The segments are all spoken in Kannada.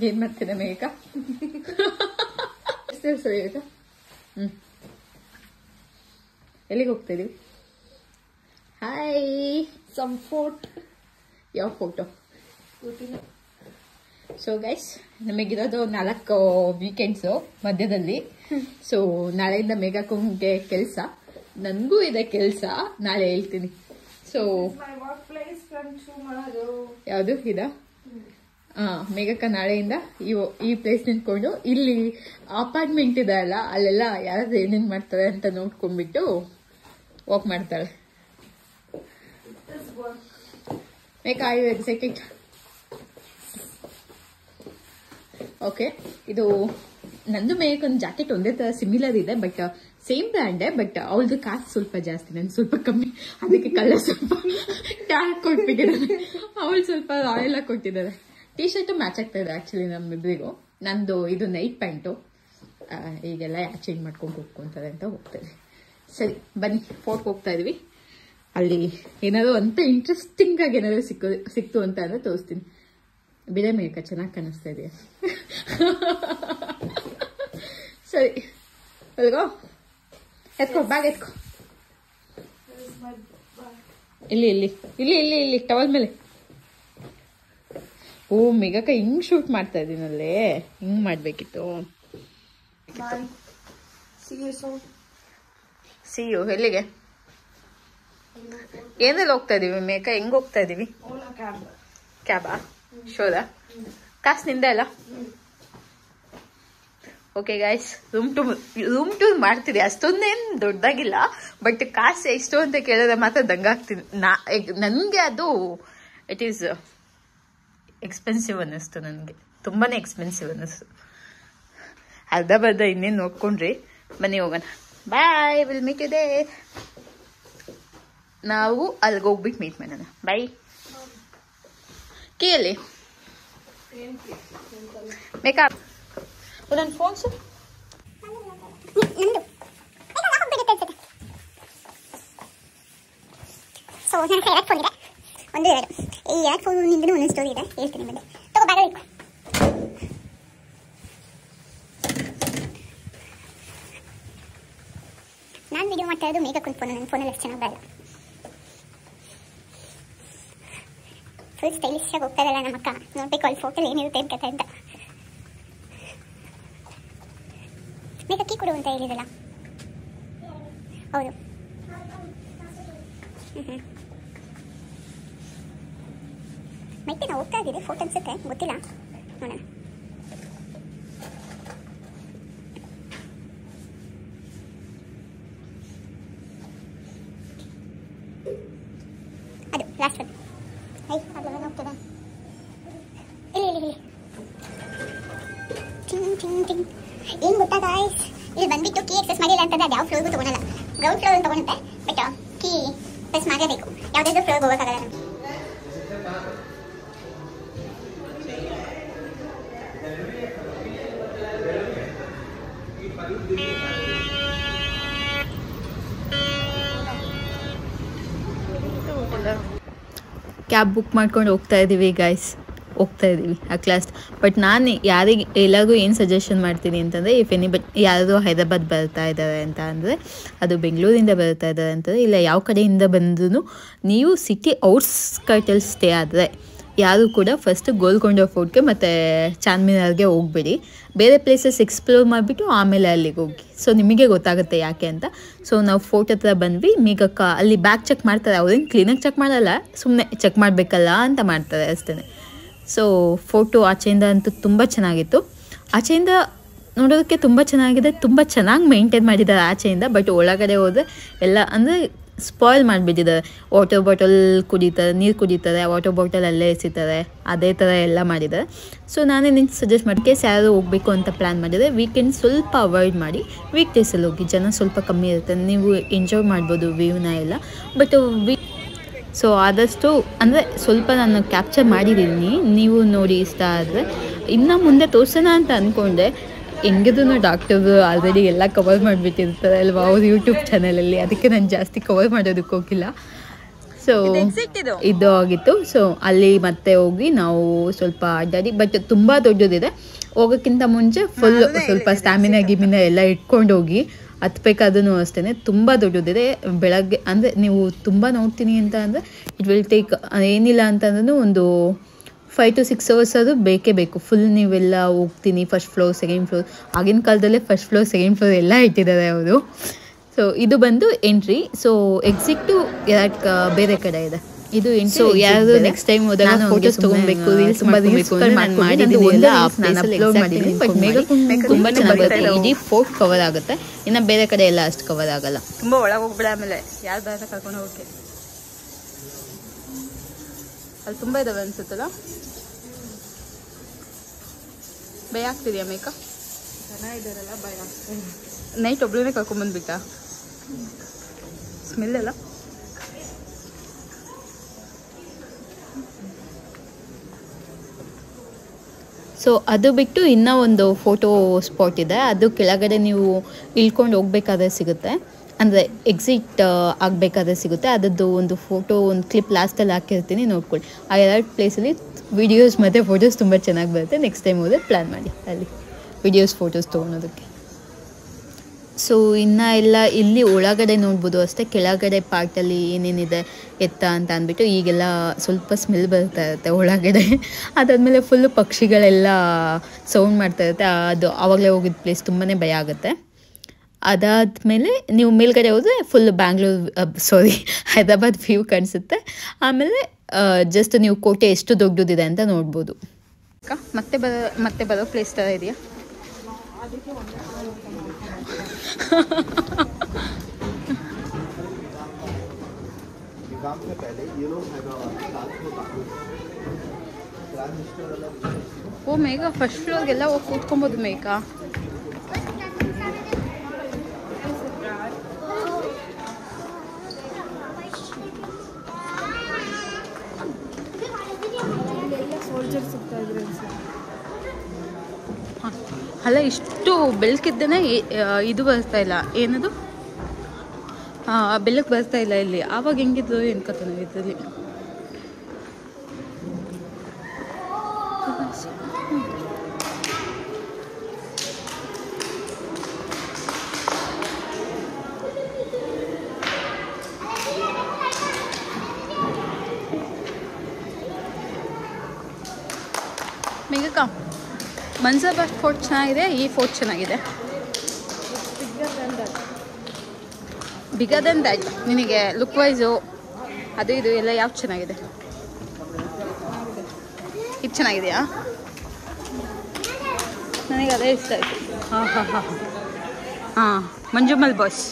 ಏನ್ ಮಾಡ್ತಿದ್ದೆ ಮೇಘ? ಸರಿ ಈಗ ಎಲ್ಲಿಗೆ ಹೋಗ್ತಾ ಇದೀವಿ? Hi, some photo. ಯಾವ ಫೋಟೋ? ಸೊ ಗೈಸ್, ನಮಗಿರೋದು 4 ವೀಕೆಂಡ್ಸು ಮಧ್ಯದಲ್ಲಿ. ಸೊ ನಾಳೆಯಿಂದ ಮೇಘಕ್ಕೆ ಕೆಲಸ, ನನಗೂ ಇದೆ ಕೆಲಸ, ನಾಳೆ ಹೇಳ್ತೀನಿ. ಸೊ ಯಾವುದು ಇದ? ಮೇಘಕ್ಕ ನಾಳೆಯಿಂದ ಈ ಪ್ಲೇಸ್ ನಿಂತ್ಕೊಂಡು ಇಲ್ಲಿ ಅಪಾರ್ಟ್ಮೆಂಟ್ ಇದೆ ಅಲ್ಲ, ಅಲ್ಲೆಲ್ಲ ಯಾರಾದ್ರೂ ಏನೇನ್ ಮಾಡ್ತಾರೆ ಅಂತ ನೋಡ್ಕೊಂಡ್ಬಿಟ್ಟು ವಾಕ್ ಮಾಡ್ತಾಳೆ. ಮೇಘ, ಆರ್ ಯು ಎಕ್ಸೈಟೆಡ್? ಓಕೆ, ಇದು ನಂದು ಮೇಘಕ್ಕೊಂದು ಜಾಕೆಟ್ ಒಂದೇ ತರ ಸಿಮಿಲರ್ ಇದೆ, ಬಟ್ ಸೇಮ್ ಬ್ರ್ಯಾಂಡೇ. ಬಟ್ ಅವಳದು ಕಾಸ್ಟ್ ಸ್ವಲ್ಪ ಜಾಸ್ತಿ, ನನ್ಗೆ ಸ್ವಲ್ಪ ಕಮ್ಮಿ, ಅದಕ್ಕೆ ಕಲರ್ ಸ್ವಲ್ಪ ಟ್ಯಾಗ್ ಕೊಟ್ಬಿಟ್ಟಿದ್ದಾರೆ. ಅವಳು ಸ್ವಲ್ಪ ರಾಯಲ್ ಆಗಿ ಕೊಟ್ಟಿದ್ದಾರೆ. ಟೀ ಶರ್ಟ್ ಮ್ಯಾಚ್ ಆಗ್ತಾ ಇದೆ ಆಕ್ಚುಲಿ ನಮ್ಮಿಬ್ಬರಿಗೂ. ನಂದು ಇದು ನೈಟ್ ಪ್ಯಾಂಟು, ಈಗೆಲ್ಲ ಚೇಂಜ್ ಮಾಡ್ಕೊಂಡು ಹೋಗ್ಕೊಂತಾರೆ ಅಂತ ಹೋಗ್ತದೆ. ಸರಿ ಬನ್ನಿ, ಫೋರ್ಟ್ಗೆ ಹೋಗ್ತಾ ಇದೀವಿ. ಅಲ್ಲಿ ಏನಾದ್ರು ಅಂತ ಇಂಟ್ರೆಸ್ಟಿಂಗ್ ಆಗಿ ಏನಾದ್ರು ಸಿಕ್ತು ಅಂತ ಅಂದ್ರೆ ತೋರಿಸ್ತೀನಿ. ಬಿಡೆ ಮೇಕ ಚೆನ್ನಾಗಿ ಕಾಣಿಸ್ತಾ ಇದೆಯಾ? ಸರಿ ಅಲ್ಗೋ, ಎತ್ಕೋ ಬ್ಯಾಗ್, ಎತ್ಕೋ. ಇಲ್ಲಿ ಇಲ್ಲಿ ಇಲ್ಲಿ ಇಲ್ಲಿ ಇಲ್ಲಿ ಟವಲ್ ಮೇಲೆ. ಓ ಮೇಘಕ್ಕ ಹಿಂಗ್ ಶೂಟ್ ಮಾಡ್ತಾ ಇದೀನಲ್ಲೇ, ಹಿಂಗ್ ಮಾಡ್ಬೇಕಿತ್ತು. See you. ಎಲ್ಲಿಗೆ? ಏನಲ್ಲಿ ಹೋಗ್ತಾ ಇದೀವಿ ಮೇಘ? ಹೆಂಗ್ ಹೋಗ್ತಾ ಇದೀವಿ? ಕ್ಯಾಬಾ? ಶೋದಾ? ಕಾಸು ನಿಂದ ಅಲ್ಲ? ಓಕೆ ಗೈಸ್, ರೂಮ್ ಟೂರ್ ಮಾಡ್ತೀರಿ, ಅಷ್ಟೊಂದೇನು ದೊಡ್ಡದಾಗಿಲ್ಲ. ಬಟ್ ಕಾಸು ಎಷ್ಟು ಅಂತ ಕೇಳಿದ್ರೆ ಮಾತ್ರ ದಂಗಾಗ್ತೀನಿ. ನನಗೆ ಅದು ಇಟ್ ಈಸ್ ಎಕ್ಸ್ಪೆನ್ಸಿವ್ ಅನ್ನಿಸ್ತು. ನನಗೆ ತುಂಬಾನೇ ಎಕ್ಸ್ಪೆನ್ಸಿವ್ ಅನ್ನಿಸ್ತು. ಅರ್ಧ ಬರ್ಧ ಇನ್ನೇನು ನೋಡ್ಕೊಂಡ್ರಿ. ಬನ್ನಿ ಹೋಗೋಣ. ಬಾಯ್, ವಿಲ್ ಮೀಟ್ ಯು ದೇರ್. ನಾವು ಅಲ್ಲಿಗೆ ಹೋಗ್ಬಿಟ್ಟು ಮೀಟ್ ಮಾಡೋಣ. ಬಾಯ್. ಕೇಳಿ ಮೇಕಪ್ ನನ್ನ ಫೋನ್ ಸರ್ ಸೊ ನನ್ನ ಎರಡು ಫೋನ್ ಇದೆ, ಒಂದು ಎರಡು. ಈ ಎರಡು ಫೋನ್ ನಿಂದೂ ಒಂದೊಂದು ಸ್ಟೋರಿ ಇದೆ, ಹೇಳ್ತೀನಿ ಬಂದೆ. ತಗೋ ಬ್ಯಾಗ ಇಟ್ಕೊ. ನಾನು ವಿಡಿಯೋ ಮಾಡ್ತಾ ಇರೋದು ಮೇಘಕ್ಕೆ ಫೋನ್. ನನ್ನ ಫೋನಲ್ಲಿ ಅಷ್ಟು ಚೆನ್ನಾಗಿ ಬರಲ್ಲ. ಫುಲ್ ಸ್ಟೈಲಿಶ್ ಆಗಿ ಹೋಗ್ತಾ ಇರಲ್ಲ ನಮ್ಮ ಅಕ್ಕ. ನೋಡ್ಬೇಕು ಅಲ್ಲಿ ಫೋಟೋ ಏನಿರುತ್ತೆ ಅಂತ ಅಂತ. ಮೇಘ ಕೀ ಕೊಡು ಅಂತ ಹೇಳಿರಲ್ಲ? ಹೌದು. ಮತ್ತೆ ನಾವು ಹೋಗ್ತಾ ಇದ್ದೀವಿ, ಫೋಟೋ ಅನ್ಸುತ್ತೆ, ಗೊತ್ತಿಲ್ಲ, ನೋಡೋಣ. ಅದು ಲಾಸ್ಟ್ ಒಂದು. ಅದೆಲ್ಲ ಹೋಗ್ತದೆ. ಇಲ್ಲಿ ಇಲ್ಲಿ ಇಲ್ಲಿ ಟಿಂಗ್ ಟಿಂಗ್ ಟಿಂಗ್. ಏನು ಗೊತ್ತಾ ಗಾಯ್ಸ್, ಇಲ್ಲಿ ಬಂದ್ಬಿಟ್ಟು ಕೀ ಎಕ್ಸಸ್ ಮಾಡಿಲ್ಲ ಅಂತಂದ್ರೆ ಅದು ಯಾವ ಫ್ಲೋರ್ಗೂ ತೊಗೊಳಲ್ಲ. ಗ್ರೌಂಡ್ ಫ್ಲೋರ್ ತೊಗೊಳುತ್ತೆ, ಬಟ್ ಕೀ ಪ್ರೆಸ್ ಮಾಡಲೇಬೇಕು. ಯಾವುದಾದ್ರೂ ಫ್ಲೋರ್ಗೆ ಹೋಗೋಕ್ಕಾಗಲ್ಲ ನಮಗೆ. ಕ್ಯಾಬ್ ಬುಕ್ ಮಾಡ್ಕೊಂಡು ಹೋಗ್ತಾ ಇದ್ದೀವಿ ಗೈಸ್, ಹೋಗ್ತಾ ಇದ್ದೀವಿ ಆ ಕ್ಲಾಸ್. ಬಟ್ ನಾನು ಯಾರಿಗೆ ಎಲ್ಲರಿಗೂ ಏನು ಸಜೆಷನ್ ಮಾಡ್ತೀನಿ ಅಂತಂದರೆ, ಇಫ್ ಎನಿ ಯಾರು ಹೈದರಾಬಾದ್ ಬರ್ತಾ ಇದ್ದಾರೆ ಅಂತ ಅಂದರೆ, ಅದು ಬೆಂಗಳೂರಿಂದ ಬರ್ತಾ ಇದ್ದಾರೆ ಅಂತಂದರೆ, ಇಲ್ಲ ಯಾವ ಕಡೆಯಿಂದ ಬಂದ್ರೂ ನೀವು ಸಿಟಿ ಔಟ್ಸ್ಕರ್ಟಲ್ಲಿ ಸ್ಟೇ ಆದರೆ ಯಾರು ಕೂಡ ಫಸ್ಟು ಗೋಲ್ಕೊಂಡ ಫೋರ್ಟ್ಗೆ ಮತ್ತು ಚಾರ್ಮಿನಾರ್ಗೆ ಹೋಗ್ಬೇಡಿ. ಬೇರೆ ಪ್ಲೇಸಸ್ ಎಕ್ಸ್ಪ್ಲೋರ್ ಮಾಡಿಬಿಟ್ಟು ಆಮೇಲೆ ಅಲ್ಲಿಗೆ ಹೋಗಿ. ಸೊ ನಿಮಗೆ ಗೊತ್ತಾಗುತ್ತೆ ಯಾಕೆ ಅಂತ. ಸೊ ನಾವು ಫೋರ್ಟ್ ಹತ್ರ ಬಂದ್ವಿ. ಮೇಘಕ್ಕ ಅಲ್ಲಿ ಬ್ಯಾಗ್ ಚೆಕ್ ಮಾಡ್ತಾರೆ. ಅವ್ರೇನು ಕ್ಲೀನಾಗಿ ಚೆಕ್ ಮಾಡಲ್ಲ, ಸುಮ್ಮನೆ ಚೆಕ್ ಮಾಡಬೇಕಲ್ಲ ಅಂತ ಮಾಡ್ತಾರೆ ಅಷ್ಟೇ. ಸೊ ಫೋಟೋ ಆಚೆಯಿಂದ ಅಂತೂ ತುಂಬ ಚೆನ್ನಾಗಿತ್ತು. ಆಚೆಯಿಂದ ನೋಡೋದಕ್ಕೆ ತುಂಬ ಚೆನ್ನಾಗಿದೆ, ತುಂಬ ಚೆನ್ನಾಗಿ ಮೇಂಟೈನ್ ಮಾಡಿದ್ದಾರೆ ಆಚೆಯಿಂದ. ಬಟ್ ಒಳಗಡೆ ಹೋದರೆ ಎಲ್ಲ ಅಂದರೆ ಸ್ಪಾಯ್ಲ್ ಮಾಡಿಬಿಟ್ಟಿದ್ದಾರೆ. ವಾಟರ್ ಬಾಟಲ್ ಕುಡಿತಾರೆ, ನೀರು ಕುಡಿತಾರೆ, ವಾಟರ್ ಬಾಟಲ್ ಅಲ್ಲೇ ಎಸಿತಾರೆ, ಅದೇ ಥರ ಎಲ್ಲ ಮಾಡಿದ್ದಾರೆ. ಸೊ ನಾನೇ ನಿಂಗೆ ಸಜೆಸ್ಟ್ ಮಾಡಿ, ಯಾರು ಹೋಗಬೇಕು ಅಂತ ಪ್ಲ್ಯಾನ್ ಮಾಡಿದರೆ ವೀಕೆಂಡ್ ಸ್ವಲ್ಪ ಅವಾಯ್ಡ್ ಮಾಡಿ, ವೀಕ್ ಡೇಸಲ್ಲಿ ಹೋಗಿ. ಜನ ಸ್ವಲ್ಪ ಕಮ್ಮಿ ಇರುತ್ತೆ, ನೀವು ಎಂಜಾಯ್ ಮಾಡ್ಬೋದು ವ್ಯೂನ ಎಲ್ಲ. ಬಟ್ ಸೊ ಆದಷ್ಟು ಅಂದರೆ ಸ್ವಲ್ಪ ನಾನು ಕ್ಯಾಪ್ಚರ್ ಮಾಡಿದ್ದೀನಿ, ನೀವು ನೋಡಿ ಇಷ್ಟ ಆದರೆ ಇನ್ನು ಮುಂದೆ ತೋರಿಸೋಣ ಅಂತ ಅಂದ್ಕೊಂಡೆ. ಹೆಂಗಿದ್ರು ಡಾಕ್ಟರ್ ಆಲ್ರೆಡಿ ಎಲ್ಲ ಕವರ್ ಮಾಡಿಬಿಟ್ಟಿರ್ತಾರೆ ಅಲ್ವಾ ಅವ್ರ ಯೂಟ್ಯೂಬ್ ಚಾನಲಲ್ಲಿ, ಅದಕ್ಕೆ ನಾನು ಜಾಸ್ತಿ ಕವರ್ ಮಾಡೋದಕ್ಕೆ ಹೋಗಿಲ್ಲ. ಸೊ ಸೊ ಇದು ಆಗಿತ್ತು. ಸೊ ಅಲ್ಲಿ ಮತ್ತೆ ಹೋಗಿ ನಾವು ಸ್ವಲ್ಪ ಅಡ್ಡಾಡಿ, ಬಟ್ ತುಂಬ ದೊಡ್ಡದಿದೆ. ಹೋಗೋಕ್ಕಿಂತ ಮುಂಚೆ ಫುಲ್ ಸ್ವಲ್ಪ ಸ್ಟ್ಯಾಮಿನಾ ಗಿಮಿನ ಎಲ್ಲ ಇಟ್ಕೊಂಡು ಹೋಗಿ ಹತ್ಬೇಕಾದ್ರೂ ಅಷ್ಟೇ. ತುಂಬ ದೊಡ್ಡದಿದೆ. ಬೆಳಗ್ಗೆ ಅಂದರೆ ನೀವು ತುಂಬ ನೋಡ್ತೀನಿ ಅಂತ ಅಂದರೆ ಇಟ್ ವಿಲ್ ಟೇಕ್ ಏನಿಲ್ಲ ಅಂತಂದ್ರೂ ಒಂದು 5 to 6 hours ಅದು ಬೇಕೇ ಬೇಕು. ಫುಲ್ ನೀವೆಲ್ಲ ಹೋಗ್ತೀನಿ ಫಸ್ಟ್ ಫ್ಲೋರ್ ಸೆಕೆಂಡ್ ಫ್ಲೋರ್, ಆಗಿನ ಕಾಲದಲ್ಲೇ ಫಸ್ಟ್ ಫ್ಲೋರ್ ಸೆಕೆಂಡ್ ಫ್ಲೋರ್ ಎಲ್ಲ ಇಟ್ಟಿದ್ದಾರೆ ಅವರು. ಸೊ ಇದು ಬಂದು ಎಂಟ್ರಿ. ಸೊ ಎಕ್ಸಿಟ್ಟು ಬೇರೆ ಕಡೆ ಇದೆ. ಇದು ಎಂಟ್ರಿ. ಸೊ ಯಾರು ನೆಕ್ಸ್ಟ್ ಟೈಮ್ ಹೋದಾಗ ಫೋಟೋಸ್ ತಗೊಬೇಕು, ರೀಲ್ಸ್ ಮಾಡಬೇಕು ಅಂತ ನಾನು ಮಾಡಿದ್ದೀನಿ. ಎಲ್ಲ ಅಪ್ಲೋಡ್ ಮಾಡಿದ್ದೀನಿ. ಬಟ್ ಮೇಘ ತುಂಬ ಚೆನ್ನಾಗಿ ಬರುತ್ತೆ. ಇಡೀ ಫೋರ್ಟ್ ಕವರ್ ಆಗುತ್ತೆ. ಇನ್ನು ಬೇರೆ ಕಡೆ ಎಲ್ಲ ಅಷ್ಟು ಕವರ್ ಆಗಲ್ಲ. ತುಂಬ ಒಳಗೆ ಹೋಗ್ಬಿಡ. ಆಮೇಲೆ ಯಾರು ದಾರ ಕರ್ಕೊಂಡು ಹೋಗಕ್ಕೆ ಅಲ್ಲಿ ತುಂಬ ಇದಾವೆ ಅನ್ಸುತ್ತಲ್ಲ. ಭಯ ಆಗ್ತಿದೆಯಾ ಮೇಕ? ಚೆನ್ನಾಗಿದ್ದಾರಲ್ಲ, ಭಯ ಆಗ್ತದೆ. ನೈಟ್ ಒಬ್ಳೇ ಕರ್ಕೊಂಡ್ಬಂದ್ಬಿಟ್ಟ. ಸ್ಮೆಲ್ ಎಲ್ಲ ಸೊ ಅದು ಬಿಟ್ಟು ಇನ್ನೂ ಒಂದು ಫೋಟೋ ಸ್ಪಾಟ್ ಇದೆ. ಅದು ಕೆಳಗಡೆ ನೀವು ಇಳ್ಕೊಂಡು ಹೋಗ್ಬೇಕಾದ್ರೆ ಸಿಗುತ್ತೆ, ಅಂದರೆ ಎಕ್ಸಿಟ್ ಆಗಬೇಕಾದ್ರೆ ಸಿಗುತ್ತೆ. ಅದರದ್ದು ಒಂದು ಫೋಟೋ, ಒಂದು ಕ್ಲಿಪ್ ಲಾಸ್ಟಲ್ಲಿ ಹಾಕಿರ್ತೀನಿ, ನೋಡ್ಕೊಳ್ಳಿ. ಆ 2 ಪ್ಲೇಸಲ್ಲಿ ವಿಡಿಯೋಸ್ ಮತ್ತು ಫೋಟೋಸ್ ತುಂಬ ಚೆನ್ನಾಗಿ ಬರುತ್ತೆ. ನೆಕ್ಸ್ಟ್ ಟೈಮ್ ಹೋದರೆ ಪ್ಲ್ಯಾನ್ ಮಾಡಿ ಅಲ್ಲಿ ವಿಡಿಯೋಸ್ ಫೋಟೋಸ್ ತೊಗೊಳೋದಕ್ಕೆ. ಸೊ ಇನ್ನು ಎಲ್ಲ ಇಲ್ಲಿ ಒಳಗಡೆ ನೋಡ್ಬೋದು ಅಷ್ಟೇ. ಕೆಳಗಡೆ ಪಾರ್ಟಲ್ಲಿ ಏನೇನಿದೆ ಎತ್ತ ಅಂತ ಅಂದ್ಬಿಟ್ಟು ಈಗೆಲ್ಲ ಸ್ವಲ್ಪ ಸ್ಮೆಲ್ ಬರ್ತಾ ಇರುತ್ತೆ ಒಳಗಡೆ. ಅದಾದಮೇಲೆ ಫುಲ್ಲು ಪಕ್ಷಿಗಳೆಲ್ಲ ಸೌಂಡ್ ಮಾಡ್ತಾ ಇರುತ್ತೆ. ಅದು ಆವಾಗಲೇ ಹೋಗಿದ್ದ ಪ್ಲೇಸ್ ತುಂಬಾ ಭಯ ಆಗುತ್ತೆ. ಅದಾದಮೇಲೆ ನೀವು ಮೇಲ್ಗಡೆ ಹೋದರೆ ಫುಲ್ ಹೈದರಾಬಾದ್ ವ್ಯೂ ಕಾಣಿಸುತ್ತೆ. ಆಮೇಲೆ ಜಸ್ಟ್ ನೀವು ಕೋಟೆ ಎಷ್ಟು ದೊಡ್ಡದಿದೆ ಅಂತ ನೋಡ್ಬೋದು. ಮತ್ತೆ ಬರೋ ಪ್ಲೇಸ್ ಥರ ಇದೆಯಾ? ಓ ಮೇಘ, ಫಸ್ಟ್ ಫ್ಲೋರ್ಗೆಲ್ಲ ಹೋಗಿ ಕೂತ್ಕೊಬೋದು ಮೇಘ. ಅಲ್ಲ, ಇಷ್ಟು ಬೆಳಕಿದ್ದೇನೆ ಇದು ಬರ್ತಾ ಇಲ್ಲ. ಏನದು ಬೆಳಕು ಬರ್ತಾ ಇಲ್ಲ ಇಲ್ಲಿ. ಆವಾಗ ಹೆಂಗಿದ್ರು ಏನು ಕಥೆ ಇದರಲ್ಲಿ. ಮೇಘಕ್ಕ, ಮನ್ಸಾಬಾದ್ ಫೋರ್ಟ್ ಚೆನ್ನಾಗಿದೆ, ಈ ಫೋರ್ಟ್ ಚೆನ್ನಾಗಿದೆ. Bigger then that. ನಿನಗೆ ಲುಕ್ ವೈಸು ಅದು ಇದು ಎಲ್ಲ ಯಾವ್ದು ಚೆನ್ನಾಗಿದೆ? ಇದು ಚೆನ್ನಾಗಿದೆಯಾ? ನನಗೆ ಅದೇ ಇಷ್ಟ ಆಯಿತು. ಹಾಂ ಮಂಜುಮಲ್ ಬಾಸ್.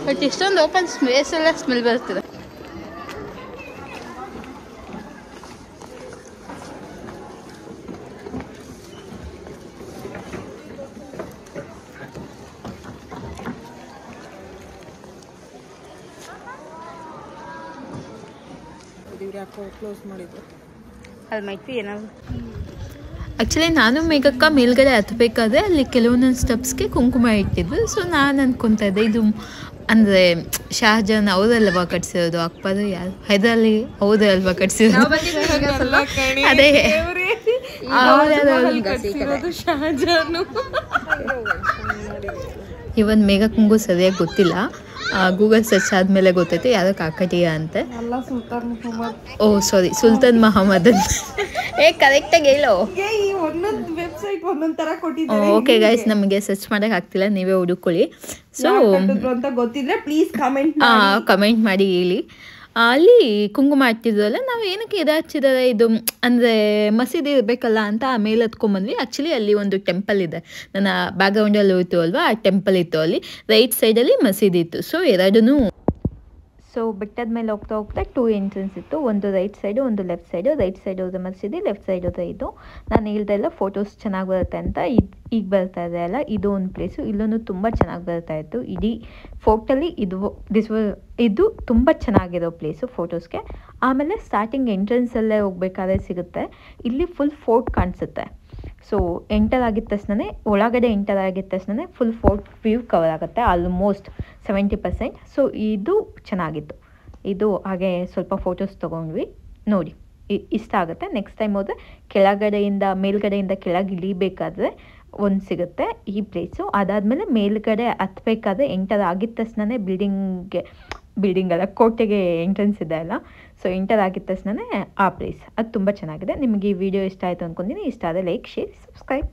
ಬಟ್ ಇಷ್ಟೊಂದು ಓಪನ್ ಸ್ಪೇಸ್ ಎಲ್ಲ ಸ್ಮೆಲ್ ಬರ್ತದೆ. ಅಲ್ಲಿ ಮೈತಿ ಏನಾದ್ರು. ಆ್ಯಕ್ಚುಲಿ ನಾನು ಮೇಘಕ್ಕ ಮೇಲ್ಗಡೆ ಹತ್ತಬೇಕಾದ್ರೆ ಅಲ್ಲಿ ಕೆಲವೊಂದೊಂದು ಸ್ಟೆಪ್ಸ್ಗೆ ಕುಂಕುಮ ಇಟ್ಟಿದ್ದು. ಸೊ ನಾನು ಅಂದ್ಕೊತಾ ಇದ್ದೆ ಇದು ಅಂದರೆ ಶಹಜಾನ್ ಅವರಲ್ವಾ ಕಟ್ಸಿರೋದು, ಅಕ್ಬರ್ ಯಾರು ಹೈದರಾಲಿ ಅವರಲ್ವಾ ಕಟ್ಸಿರೋದು. ಅದೇ ಇವನ್ ಮೇಘಕ್ಕಂಗೂ ಸರಿಯಾಗಿ ಗೊತ್ತಿಲ್ಲ. ಗೂಗಲ್ ಸರ್ಚ್ ಆದಮೇಲೆ ಗೊತ್ತಾಯ್ತು ಯಾರೋ ಕಾಕಟಿಯ ಅಂತೆ. ಓ ಸಾರಿ, ಸುಲ್ತಾನ್ ಮಹಮ್ಮದ್ ಅಂತ. ಕರೆಕ್ಟಾಗಿ ಹೇಳೋ. ಓಕೆ ಗೈಸ್, ನಮಗೆ ಸರ್ಚ್ ಮಾಡಕ್ಕೆ ಆಗ್ತಿಲ್ಲ, ನೀವೇ ಹುಡುಕೊಳ್ಳಿ. ಸೊ ಗೊತ್ತಿದ್ರೆ ಪ್ಲೀಸ್ ಕಮೆಂಟ್ ಮಾಡಿ ಹೇಳಿ. ಅಲ್ಲಿ ಕುಂಕುಮ ಹಚ್ಚಿದ್ವಲ್ಲ, ನಾವು ಏನಕ್ಕೆ ಇದು ಹಚ್ಚಿದ್ದಾರೆ, ಇದು ಅಂದರೆ ಮಸೀದಿ ಇರಬೇಕಲ್ಲ ಅಂತ ಮೇಲೆ ಹತ್ಕೊಂಡ್ಬಂದ್ವಿ. ಆ್ಯಕ್ಚುಲಿ ಅಲ್ಲಿ ಒಂದು ಟೆಂಪಲ್ ಇದೆ, ನನ್ನ ಬ್ಯಾಕ್ಗ್ರೌಂಡಲ್ಲಿ ಹೋಯ್ತು ಅಲ್ವಾ, ಆ ಟೆಂಪಲ್ ಇತ್ತು. ಅಲ್ಲಿ ರೈಟ್ ಸೈಡಲ್ಲಿ ಮಸೀದಿ ಇತ್ತು. ಸೊ ಎರಡೂ ಸೊ ಬೆಟ್ಟದ ಮೇಲೆ ಹೋಗ್ತಾ ಹೋಗ್ತಾ 2 ಎಂಟ್ರೆನ್ಸ್ ಇತ್ತು, ಒಂದು ರೈಟ್ ಸೈಡು ಒಂದು ಲೆಫ್ಟ್ ಸೈಡು. ರೈಟ್ ಸೈಡ್ ಹೋದ್ರೆ ಮಸೀದಿ, ಲೆಫ್ಟ್ ಸೈಡ್ ಹೋದ್ರೆ ಇದು. ನಾನು ಹೇಳ್ತಾ ಇಲ್ಲ ಫೋಟೋಸ್ ಚೆನ್ನಾಗಿ ಬರುತ್ತೆ ಅಂತ, ಈಗ ಬರ್ತಾ ಇದೆ ಅಲ್ಲ, ಇದು ಒಂದು ಪ್ಲೇಸು. ಇಲ್ಲೂ ತುಂಬ ಚೆನ್ನಾಗಿ ಬರ್ತಾ ಇತ್ತು. ಇಡೀ ಫೋರ್ಟಲ್ಲಿ ಇದು ತುಂಬ ಚೆನ್ನಾಗಿರೋ ಪ್ಲೇಸು ಫೋಟೋಸ್ಗೆ. ಆಮೇಲೆ ಸ್ಟಾರ್ಟಿಂಗ್ ಎಂಟ್ರೆನ್ಸಲ್ಲೇ ಹೋಗ್ಬೇಕಾದ್ರೆ ಸಿಗುತ್ತೆ, ಇಲ್ಲಿ ಫುಲ್ ಫೋರ್ಟ್ ಕಾಣಿಸುತ್ತೆ. ಸೊ ಎಂಟರ್ ಆಗಿದ ತಕ್ಷಣ, ಒಳಗಡೆ ಎಂಟರ್ ಆಗಿದ ತಕ್ಷಣ ಫುಲ್ ಫೋರ್ಟ್ ವ್ಯೂ ಕವರ್ ಆಗುತ್ತೆ, ಆಲ್ಮೋಸ್ಟ್ 70%. ಸೊ ಇದು ಚೆನ್ನಾಗಿತ್ತು. ಇದು ಹಾಗೆ ಸ್ವಲ್ಪ ಫೋಟೋಸ್ ತೊಗೊಂಡ್ವಿ, ನೋಡಿ ಇಷ್ಟ ಆಗುತ್ತೆ. ನೆಕ್ಸ್ಟ್ ಟೈಮ್ ಹೋದರೆ ಮೇಲ್ಗಡೆಯಿಂದ ಕೆಳಗೆ ಇಳಿಬೇಕಾದ್ರೆ ಒಂದು ಸಿಗುತ್ತೆ ಈ ಪ್ಲೇಸು. ಅದಾದಮೇಲೆ ಮೇಲ್ಗಡೆ ಹತ್ಬೇಕಾದ್ರೆ ಎಂಟರ್ ಆಗಿದ ತಕ್ಷಣ ಬಿಲ್ಡಿಂಗ್ ಅಲ್ಲ, ಕೋಟೆಗೆ ಎಂಟ್ರೆನ್ಸ್ ಇದೆ ಅಲ್ಲ, ಸೊ ಎಂಟರ್ ಆಗಿದ ತಕ್ಷಣ ಆ ಪ್ಲೇಸ್ ಅದು ತುಂಬ ಚೆನ್ನಾಗಿದೆ. ನಿಮಗೆ ಈ ವಿಡಿಯೋ ಇಷ್ಟ ಆಯಿತು ಅಂದ್ಕೊಂಡಿದ್ದೀನಿ. ಇಷ್ಟ ಆದರೆ ಲೈಕ್, ಶೇರ್, ಸಬ್ಸ್ಕ್ರೈಬ್.